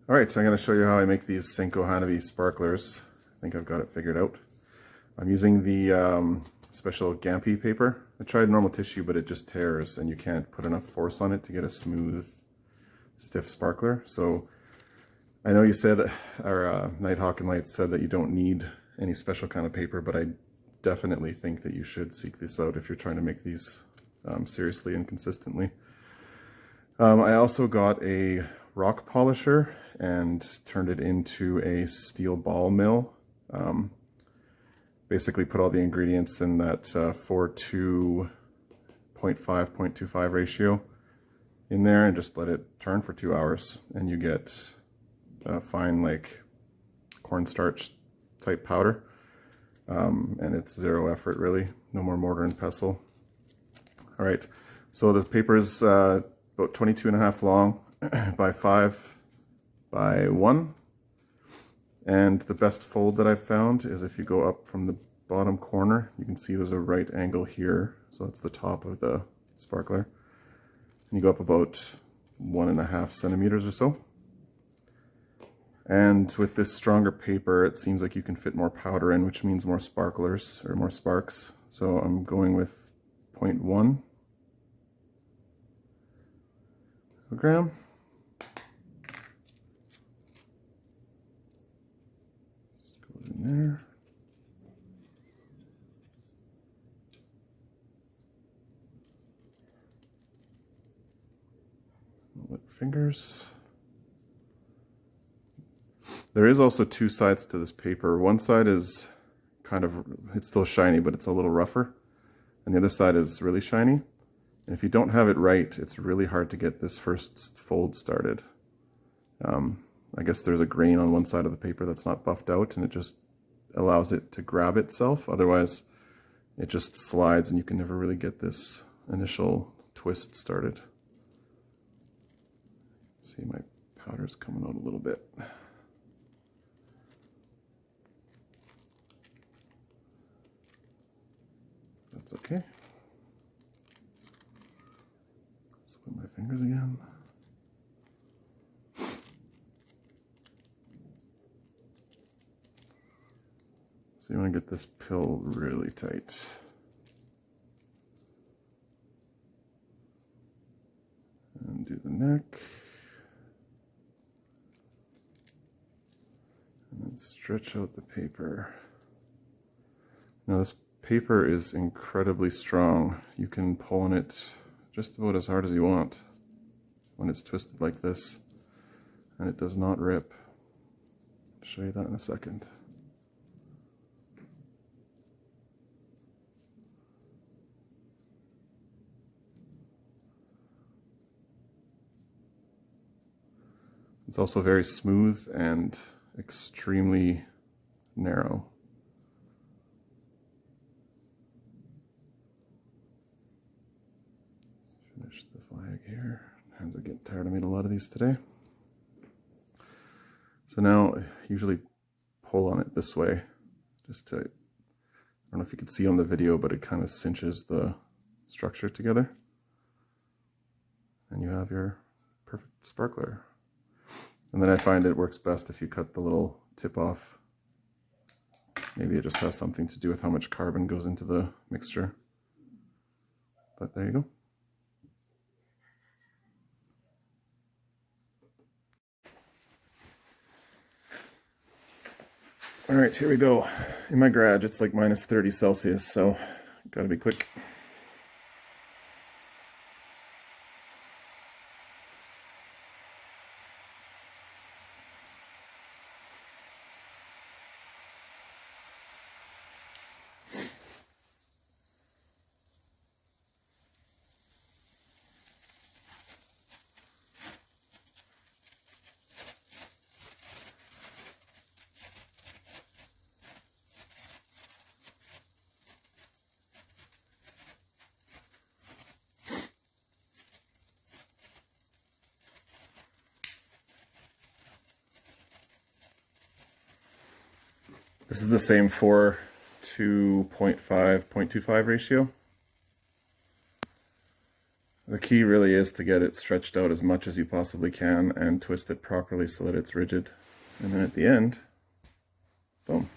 Alright, so I'm going to show you how I make these Senko Hanabi sparklers. I think I've got it figured out. I'm using the special Gampi paper. I tried normal tissue, but it just tears and you can't put enough force on it to get a smooth, stiff sparkler. So I know you said, or Nighthawk and Lights said that you don't need any special kind of paper, but I definitely think that you should seek this out if you're trying to make these seriously and consistently. I also got a rock polisher and turned it into a steel ball mill. Basically put all the ingredients in that 4:2 0.5 ratio in there and just let it turn for 2 hours, and you get a fine, like, cornstarch type powder. And it's zero effort, really. No more mortar and pestle. All right, so the paper is about 22.5 long by 5 by 1. And the best fold that I've found is if you go up from the bottom corner, you can see there's a right angle here. So that's the top of the sparkler. And you go up about 1.5 centimeters or so. And with this stronger paper, it seems like you can fit more powder in, which means more sparklers, or more sparks. So I'm going with 0.1 gram. Just goes in there. Wet fingers. There is also two sides to this paper. One side is kind of, it's still shiny, but it's a little rougher. And the other side is really shiny. And if you don't have it right, it's really hard to get this first fold started. I guess there's a grain on one side of the paper that's not buffed out, and it just allows it to grab itself. Otherwise, it just slides and you can never really get this initial twist started. See, my powder's coming out a little bit. That's okay. Split my fingers again. So you want to get this pill really tight. And do the neck. And then stretch out the paper. Now this paper is incredibly strong. You can pull on it just about as hard as you want when it's twisted like this, and it does not rip. I'll show you that in a second. It's also very smooth and extremely narrow. Finish the flag here. Hands are getting tired. I made a lot of these today. So now I usually pull on it this way, just to, I don't know if you can see on the video, but it kind of cinches the structure together. And you have your perfect sparkler. And then I find it works best if you cut the little tip off. Maybe it just has something to do with how much carbon goes into the mixture. But there you go. All right, here we go. In my garage, it's like minus 30 Celsius, so gotta be quick. This is the same 4:2.5 0.25 ratio. The key really is to get it stretched out as much as you possibly can and twist it properly so that it's rigid. And then at the end, boom.